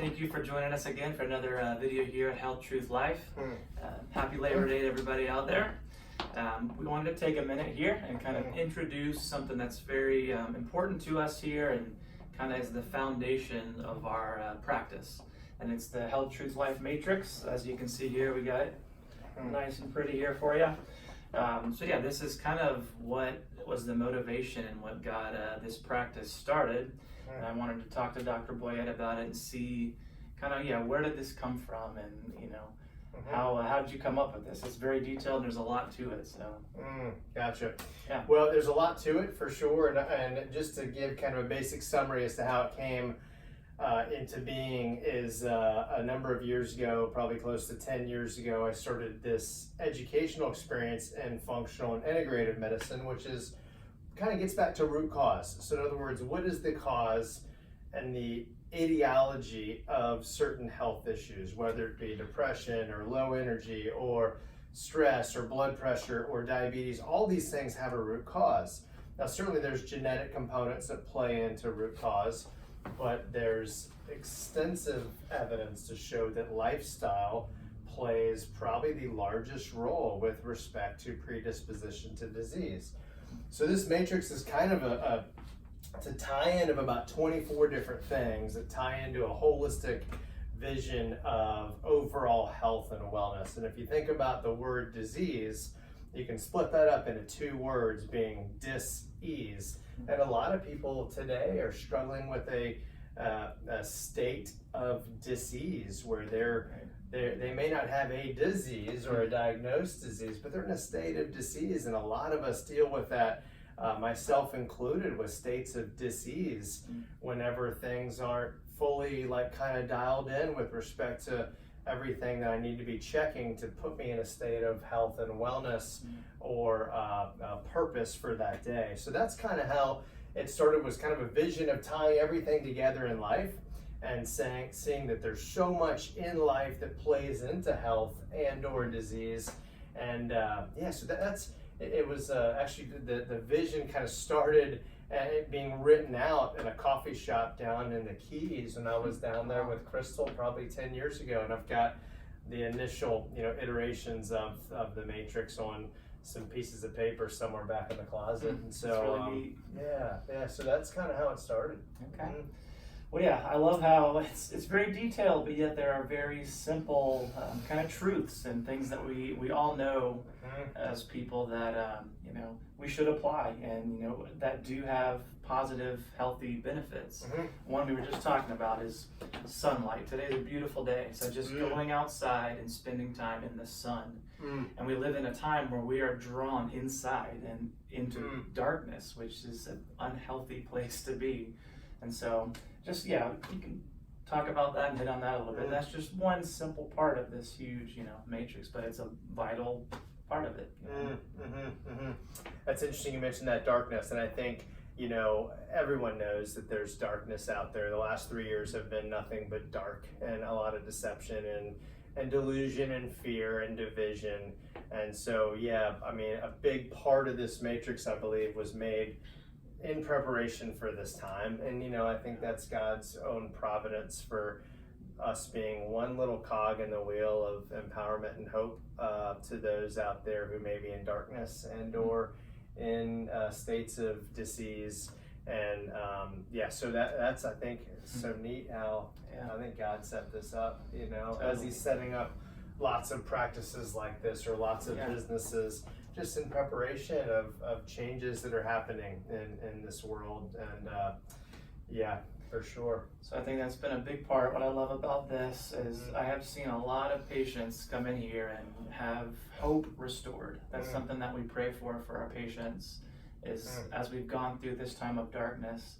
Thank you for joining us again for another video here at HealthTruthLife. Happy Labor Day to everybody out there. We wanted to take a minute here and kind of introduce something that's very important to us here and kind of is the foundation of our practice. And it's the HealthTruthLife Matrix. As you can see here, we got it nice and pretty here for you. So yeah, this is kind of what was the motivation and what got this practice started. And I wanted to talk to Dr. Boyette about it and see kind of, where did this come from, and how did you come up with this? It's very detailed. There's a lot to it. So. Gotcha. Yeah. Well, there's a lot to it for sure, and just to give kind of a basic summary as to how it came into being is a number of years ago, probably close to 10 years ago, I started this educational experience in functional and integrative medicine, which is kind of gets back to root cause. So in other words, what is the cause and the etiology of certain health issues, whether it be depression or low energy or stress or blood pressure or diabetes? All these things have a root cause. Now certainly there's genetic components that play into root cause, but there's extensive evidence to show that lifestyle plays probably the largest role with respect to predisposition to disease. So this matrix is kind of a tie-in of about 24 different things that tie into a holistic vision of overall health and wellness. And if you think about the word disease, you can split that up into two words, being dis-ease. And a lot of people today are struggling with a state of dis-ease where they may not have a disease or a diagnosed disease, but they're in a state of dis-ease. And a lot of us deal with that, myself included, with states of dis-ease whenever things aren't fully kind of dialed in with respect to everything that I need to be checking to put me in a state of health and wellness or purpose for that day. So that's kind of how it started, was kind of a vision of tying everything together in life and seeing that there's so much in life that plays into health and or disease. And so it was actually the vision kind of started and it being written out in a coffee shop down in the Keys when I was down there with Crystal probably 10 years ago. And I've got the initial iterations of the matrix on some pieces of paper somewhere back in the closet. And so that's really neat. So that's kind of how it started. Okay. Well, yeah, I love how it's very detailed, but yet there are very simple kind of truths and things that we all know as people that we should apply, and that do have positive, healthy benefits. One we were just talking about is sunlight. Today's a beautiful day, so just going outside and spending time in the sun. And we live in a time where we are drawn inside and into darkness, which is an unhealthy place to be. And so just, you can talk about that and hit on that a little bit. That's just one simple part of this huge, matrix, but it's a vital part of it. That's interesting you mentioned that darkness, and I think, everyone knows that there's darkness out there. The last 3 years have been nothing but dark and a lot of deception and delusion and fear and division. And so, a big part of this matrix, I believe, was made in preparation for this time. And I think that's God's own providence for us being one little cog in the wheel of empowerment and hope to those out there who may be in darkness and or in states of disease. And so that's I think so neat how I think God set this up, as he's setting up lots of practices like this or lots of businesses just in preparation of changes that are happening in this world. And for sure. So I think that's been a big part. What I love about this is I have seen a lot of patients come in here and have hope restored. That's something that we pray for our patients, is as we've gone through this time of darkness,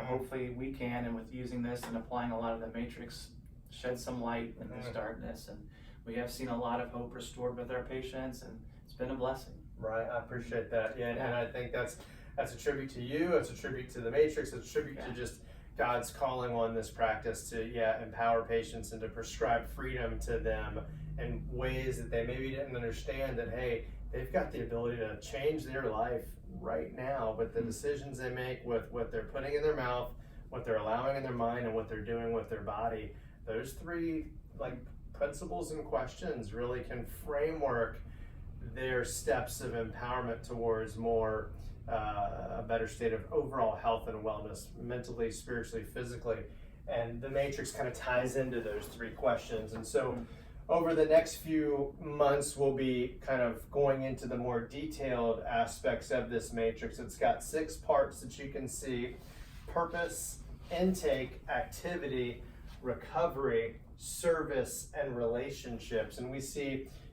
hopefully we can, and with using this and applying a lot of the matrix, shed some light in this darkness. And we have seen a lot of hope restored with our patients, and it's been a blessing. Right, I appreciate that. And I think that's a tribute to you, it's a tribute to the matrix, it's a tribute to just God's calling on this practice to empower patients and to prescribe freedom to them in ways that they maybe didn't understand, that hey, they've got the ability to change their life right now with the decisions they make, with what they're putting in their mouth, what they're allowing in their mind, and what they're doing with their body. those three like principles and questions really can framework their steps of empowerment towards more a better state of overall health and wellness, mentally, spiritually, physically. And the matrix kind of ties into those three questions. And so over the next few months, we'll be kind of going into the more detailed aspects of this matrix. It's got 6 parts that you can see: purpose, intake, activity, recovery, service, and relationships. And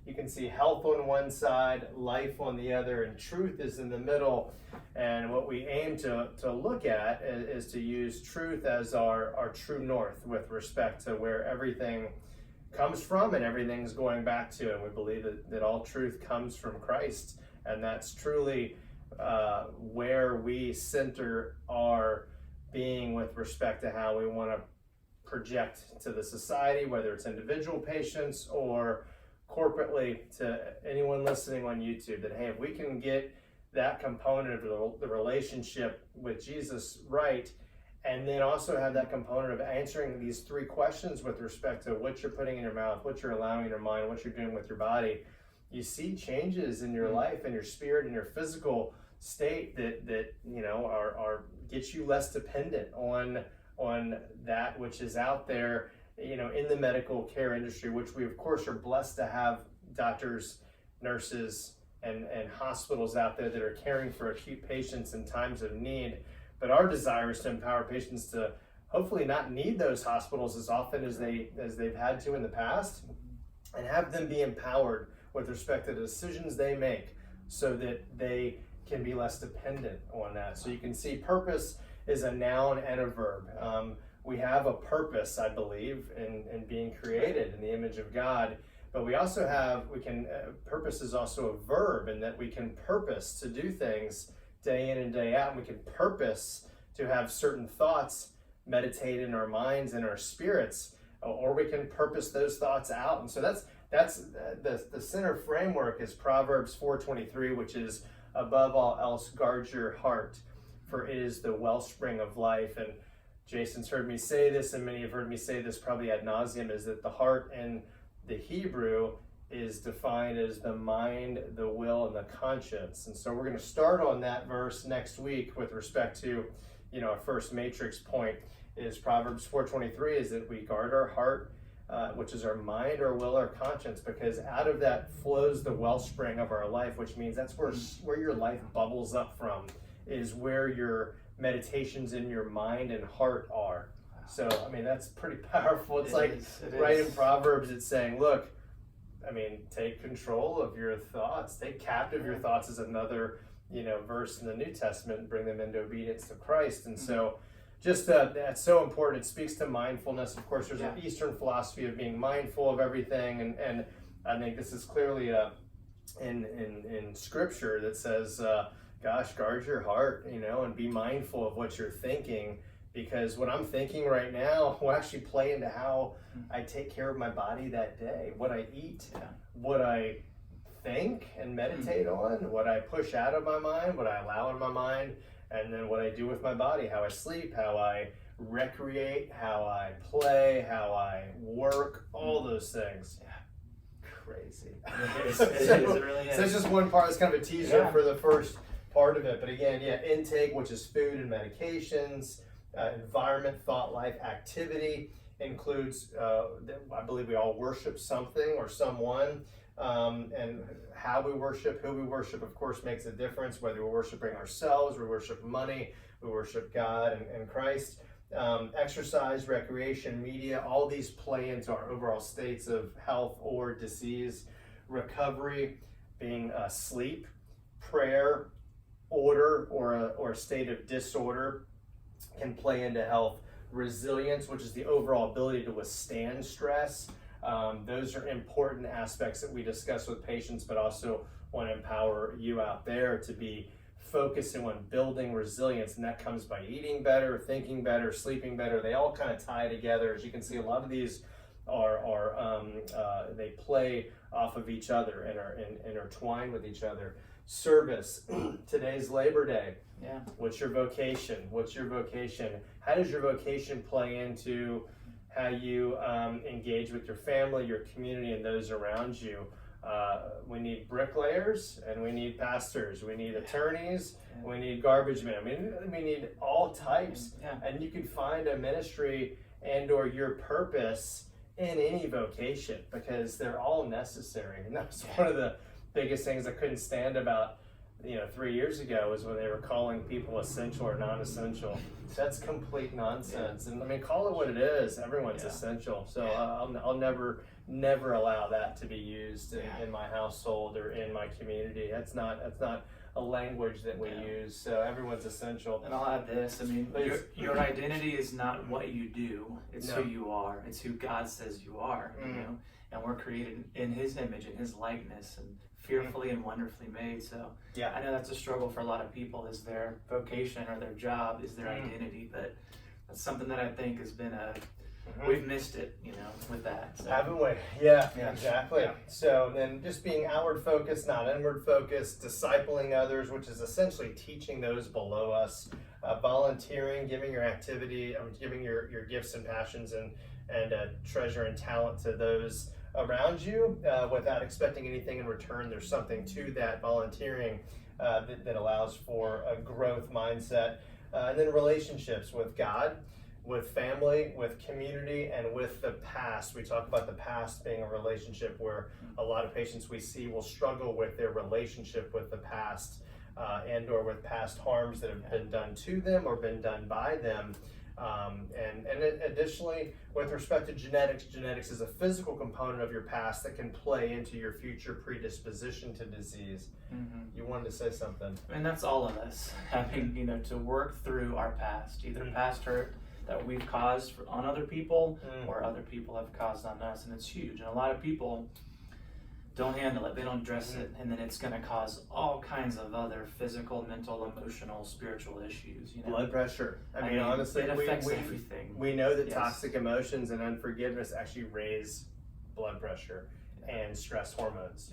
you can see health on one side, life on the other, and truth is in the middle. And what we aim to look at is to use truth as our true north with respect to where everything comes from and everything's going back to. And we believe that all truth comes from Christ. And that's truly where we center our being with respect to how we want to project to the society, whether it's individual patients or corporately to anyone listening on YouTube, that hey, if we can get that component of the relationship with Jesus right, and then also have that component of answering these 3 questions with respect to what you're putting in your mouth, what you're allowing in your mind, what you're doing with your body, you see changes in your life and your spirit and your physical state that you know are get you less dependent on that which is out there, you know, in the medical care industry, which we of course are blessed to have doctors, nurses, and hospitals out there that are caring for acute patients in times of need. But our desire is to empower patients to hopefully not need those hospitals as often as they've had to in the past, and have them be empowered with respect to the decisions they make so that they can be less dependent on that. So you can see purpose is a noun and a verb. We have a purpose, I believe, in being created in the image of God, but we also have, purpose is also a verb, in that we can purpose to do things day in and day out, and we can purpose to have certain thoughts meditate in our minds and our spirits, or we can purpose those thoughts out. And so that's the center framework is Proverbs 4:23, which is, above all else, guard your heart, for it is the wellspring of life. And Jason's heard me say this, and many have heard me say this probably ad nauseum, is that the heart in the Hebrew is defined as the mind, the will, and the conscience. And so we're going to start on that verse next week with respect to, you know, our first matrix point is Proverbs 4:23, is that we guard our heart, which is our mind, our will, our conscience, because out of that flows the wellspring of our life, which means that's where your life bubbles up from, is where your meditations in your mind and heart are. So, I mean, that's pretty powerful. It's right in Proverbs, it's saying, look, I mean, take control of your thoughts. Take captive your thoughts is another, you know, verse in the New Testament, and bring them into obedience to Christ. And so just that's so important. It speaks to mindfulness. Of course, there's an Eastern philosophy of being mindful of everything. And I think this is clearly in Scripture that says, gosh, guard your heart, you know, and be mindful of what you're thinking, because what I'm thinking right now will actually play into how I take care of my body that day, what I eat, what I think and meditate on, what I push out of my mind, what I allow in my mind, and then what I do with my body, how I sleep, how I recreate, how I play, how I work, all those things. Crazy. It is. It really is. So it's just one part. It's kind of a teaser for the first part of it. But again, intake, which is food and medications, environment, thought life, activity includes, I believe we all worship something or someone, and how we worship, who we worship, of course, makes a difference, whether we're worshiping ourselves, we worship money, we worship God and Christ. Exercise, recreation, media, all these play into our overall states of health or disease. Recovery being sleep, prayer, order, or a state of disorder can play into health. Resilience, which is the overall ability to withstand stress. Those are important aspects that we discuss with patients, but also want to empower you out there to be focusing on building resilience, and that comes by eating better, thinking better, sleeping better. They all kind of tie together. As you can see, a lot of these they play off of each other and are intertwined with each other. Service. Today's Labor Day. What's your vocation? What's your vocation? How does your vocation play into how you engage with your family, your community, and those around you. We need bricklayers, and we need pastors. We need attorneys. We need garbage men. I mean, we need all types. And you can find a ministry and/or your purpose in any vocation, because they're all necessary. And that's one of the biggest things I couldn't stand about 3 years ago, was when they were calling people essential or non-essential. That's complete nonsense. And I mean, call it what it is. Everyone's essential. So I'll never allow that to be used in my household or in my community. That's not a language that we use. So everyone's essential. And I'll add this. I mean, your identity is not what you do. It's who you are. It's who God says you are. You know, and we're created in His image, in His likeness, and fearfully and wonderfully made. So I know that's a struggle for a lot of people, is their vocation or their job is their identity, but that's something that I think has been we've missed it, with that. So. Haven't we? Yeah, exactly. Yeah. So then just being outward focused, not inward focused, discipling others, which is essentially teaching those below us, volunteering, giving your giving your gifts and passions and treasure and talent to those around you without expecting anything in return. There's something to that volunteering that allows for a growth mindset. And then relationships with God, with family, with community, and with the past. We talk about the past being a relationship where a lot of patients we see will struggle with their relationship with the past and or with past harms that have been done to them or been done by them. And additionally, with respect to genetics is a physical component of your past that can play into your future predisposition to disease. You wanted to say something. And that's all of us having, to work through our past, either past hurt that we've caused on other people or other people have caused on us. And it's huge. And a lot of people don't handle it. They don't address it. And then it's going to cause all kinds of other physical, mental, emotional, spiritual issues. Blood pressure. I mean, honestly, it affects everything. We know that toxic emotions and unforgiveness actually raise blood pressure and stress hormones.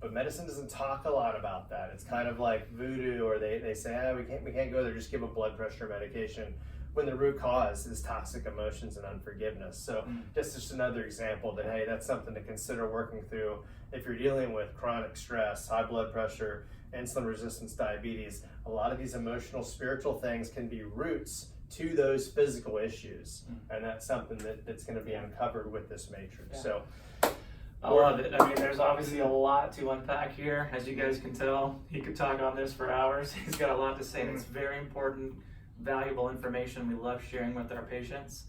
But medicine doesn't talk a lot about that. It's kind of like voodoo, or they say, we can't go there, just give a blood pressure medication, when the root cause is toxic emotions and unforgiveness. So just another example that, hey, that's something to consider working through if you're dealing with chronic stress, high blood pressure, insulin resistance, diabetes. A lot of these emotional, spiritual things can be roots to those physical issues. And that's something that's going to be uncovered with this matrix. So I love it. I mean, there's obviously a lot to unpack here. As you guys can tell, he could talk on this for hours. He's got a lot to say, and it's very important, valuable information we love sharing with our patients.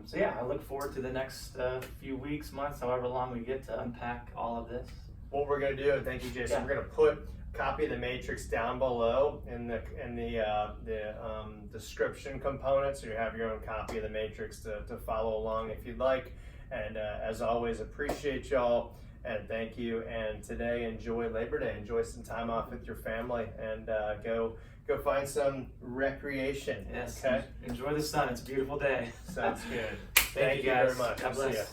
So I look forward to the next few weeks, months, however long we get to unpack all of this. What we're going to do, and thank you, Jason, we're going to put a copy of the matrix down below in the description component, so you have your own copy of the matrix to follow along if you'd like. And as always, appreciate y'all and thank you. And today, enjoy Labor Day. Enjoy some time off with your family, and go find some recreation. Yes. Okay. Enjoy the sun. It's a beautiful day. Sounds good. Thank you guys. very much. God bless.